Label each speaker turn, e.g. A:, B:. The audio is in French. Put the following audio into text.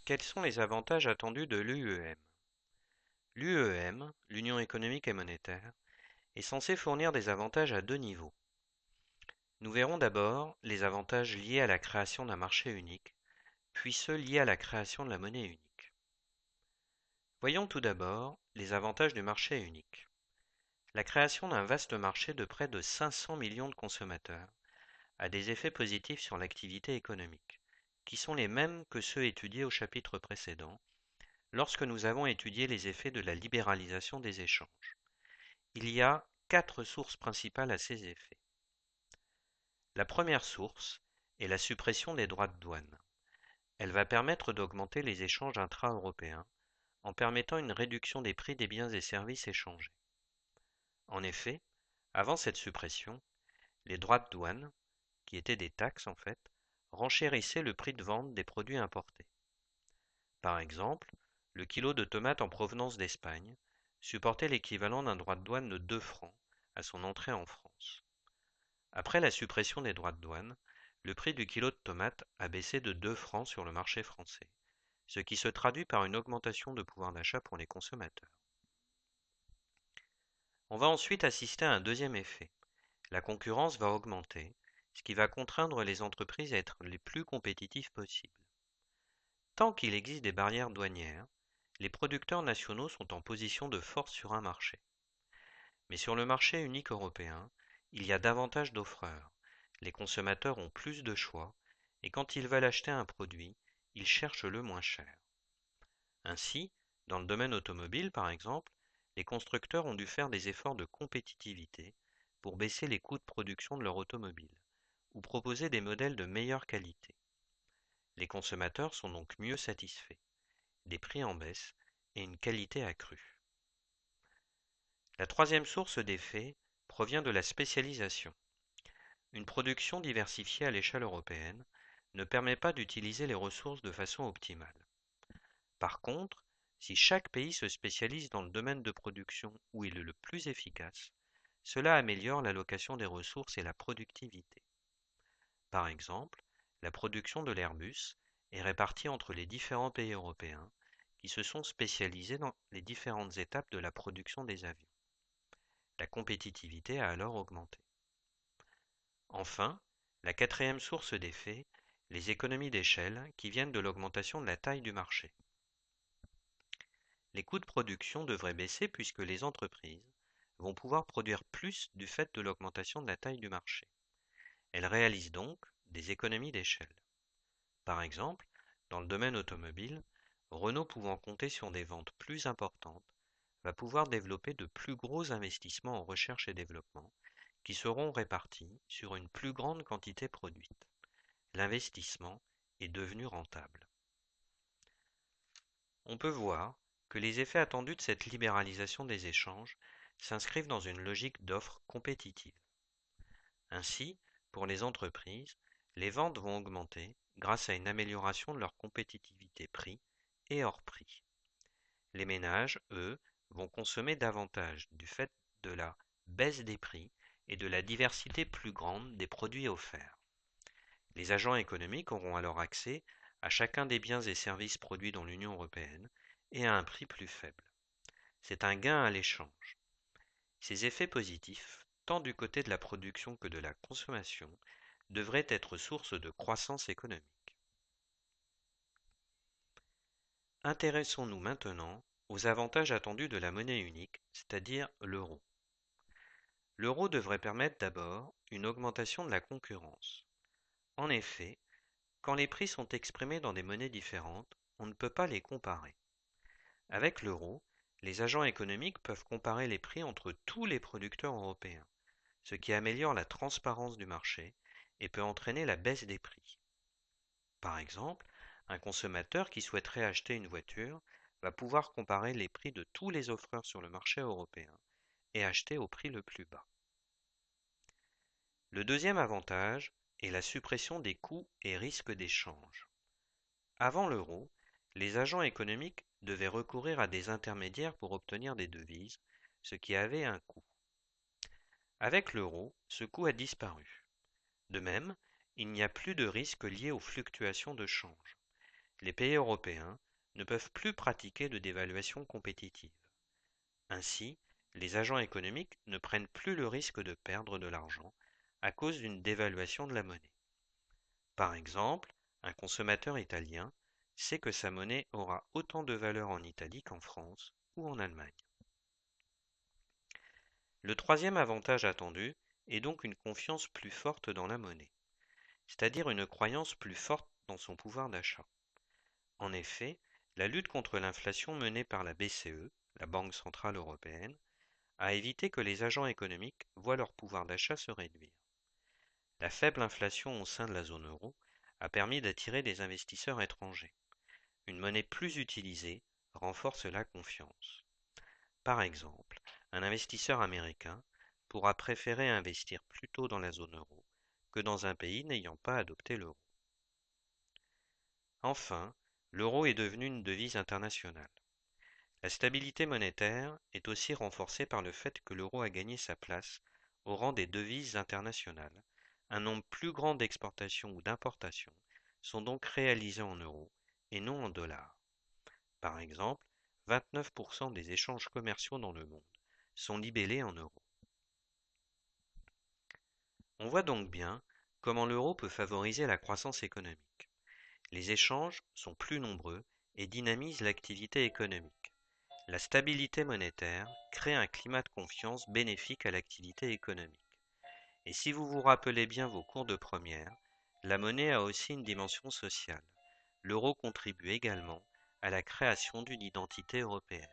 A: Quels sont les avantages attendus de l'UEM? L'UEM, l'Union économique et monétaire, est censée fournir des avantages à deux niveaux. Nous verrons d'abord les avantages liés à la création d'un marché unique, puis ceux liés à la création de la monnaie unique. Voyons tout d'abord les avantages du marché unique. La création d'un vaste marché de près de 500 millions de consommateurs a des effets positifs sur l'activité économique, qui sont les mêmes que ceux étudiés au chapitre précédent, lorsque nous avons étudié les effets de la libéralisation des échanges. Il y a quatre sources principales à ces effets. La première source est la suppression des droits de douane. Elle va permettre d'augmenter les échanges intra-européens en permettant une réduction des prix des biens et services échangés. En effet, avant cette suppression, les droits de douane, qui étaient des taxes en fait, renchérissaient le prix de vente des produits importés. Par exemple, le kilo de tomates en provenance d'Espagne supportait l'équivalent d'un droit de douane de 2 francs à son entrée en France. Après la suppression des droits de douane, le prix du kilo de tomates a baissé de 2 francs sur le marché français, ce qui se traduit par une augmentation de pouvoir d'achat pour les consommateurs. On va ensuite assister à un deuxième effet. La concurrence va augmenter, ce qui va contraindre les entreprises à être les plus compétitifs possibles. Tant qu'il existe des barrières douanières, les producteurs nationaux sont en position de force sur un marché. Mais sur le marché unique européen, il y a davantage d'offreurs. Les consommateurs ont plus de choix et quand ils veulent acheter un produit, ils cherchent le moins cher. Ainsi, dans le domaine automobile par exemple, les constructeurs ont dû faire des efforts de compétitivité pour baisser les coûts de production de leur automobile ou proposer des modèles de meilleure qualité. Les consommateurs sont donc mieux satisfaits, des prix en baisse et une qualité accrue. La troisième source d'effet provient de la spécialisation. Une production diversifiée à l'échelle européenne ne permet pas d'utiliser les ressources de façon optimale. Par contre, si chaque pays se spécialise dans le domaine de production où il est le plus efficace, cela améliore l'allocation des ressources et la productivité. Par exemple, la production de l'Airbus est répartie entre les différents pays européens qui se sont spécialisés dans les différentes étapes de la production des avions. La compétitivité a alors augmenté. Enfin, la quatrième source d'effet, les économies d'échelle qui viennent de l'augmentation de la taille du marché. Les coûts de production devraient baisser puisque les entreprises vont pouvoir produire plus du fait de l'augmentation de la taille du marché. Elles réalisent donc des économies d'échelle. Par exemple, dans le domaine automobile, Renault pouvant compter sur des ventes plus importantes, va pouvoir développer de plus gros investissements en recherche et développement qui seront répartis sur une plus grande quantité produite. L'investissement est devenu rentable. On peut voir que les effets attendus de cette libéralisation des échanges s'inscrivent dans une logique d'offre compétitive. Ainsi, pour les entreprises, les ventes vont augmenter grâce à une amélioration de leur compétitivité prix et hors prix. Les ménages, eux, vont consommer davantage du fait de la baisse des prix et de la diversité plus grande des produits offerts. Les agents économiques auront alors accès à chacun des biens et services produits dans l'Union européenne et à un prix plus faible. C'est un gain à l'échange. Ces effets positifs, tant du côté de la production que de la consommation, devraient être source de croissance économique. Intéressons-nous maintenant aux avantages attendus de la monnaie unique, c'est-à-dire l'euro. L'euro devrait permettre d'abord une augmentation de la concurrence. En effet, quand les prix sont exprimés dans des monnaies différentes, on ne peut pas les comparer. Avec l'euro, les agents économiques peuvent comparer les prix entre tous les producteurs européens, ce qui améliore la transparence du marché et peut entraîner la baisse des prix. Par exemple, un consommateur qui souhaiterait acheter une voiture va pouvoir comparer les prix de tous les offreurs sur le marché européen et acheter au prix le plus bas. Le deuxième avantage est la suppression des coûts et risques d'échange. Avant l'euro, les agents économiques devaient recourir à des intermédiaires pour obtenir des devises, ce qui avait un coût. Avec l'euro, ce coût a disparu. De même, il n'y a plus de risque lié aux fluctuations de change. les pays européens ne peuvent plus pratiquer de dévaluation compétitive. Ainsi, les agents économiques ne prennent plus le risque de perdre de l'argent à cause d'une dévaluation de la monnaie. Par exemple, un consommateur italien sait que sa monnaie aura autant de valeur en Italie qu'en France ou en Allemagne. Le troisième avantage attendu est donc une confiance plus forte dans la monnaie, c'est-à-dire une croyance plus forte dans son pouvoir d'achat. En effet, la lutte contre l'inflation menée par la BCE, la Banque centrale européenne, a évité que les agents économiques voient leur pouvoir d'achat se réduire. La faible inflation au sein de la zone euro a permis d'attirer des investisseurs étrangers. Une monnaie plus utilisée renforce la confiance. Par exemple, un investisseur américain pourra préférer investir plutôt dans la zone euro que dans un pays n'ayant pas adopté l'euro. Enfin, l'euro est devenu une devise internationale. La stabilité monétaire est aussi renforcée par le fait que l'euro a gagné sa place au rang des devises internationales. Un nombre plus grand d'exportations ou d'importations sont donc réalisées en euros et non en dollars. Par exemple, 29% des échanges commerciaux dans le monde sont libellés en euros. On voit donc bien comment l'euro peut favoriser la croissance économique. Les échanges sont plus nombreux et dynamisent l'activité économique. La stabilité monétaire crée un climat de confiance bénéfique à l'activité économique. Et si vous vous rappelez bien vos cours de première, la monnaie a aussi une dimension sociale. L'euro contribue également à la création d'une identité européenne.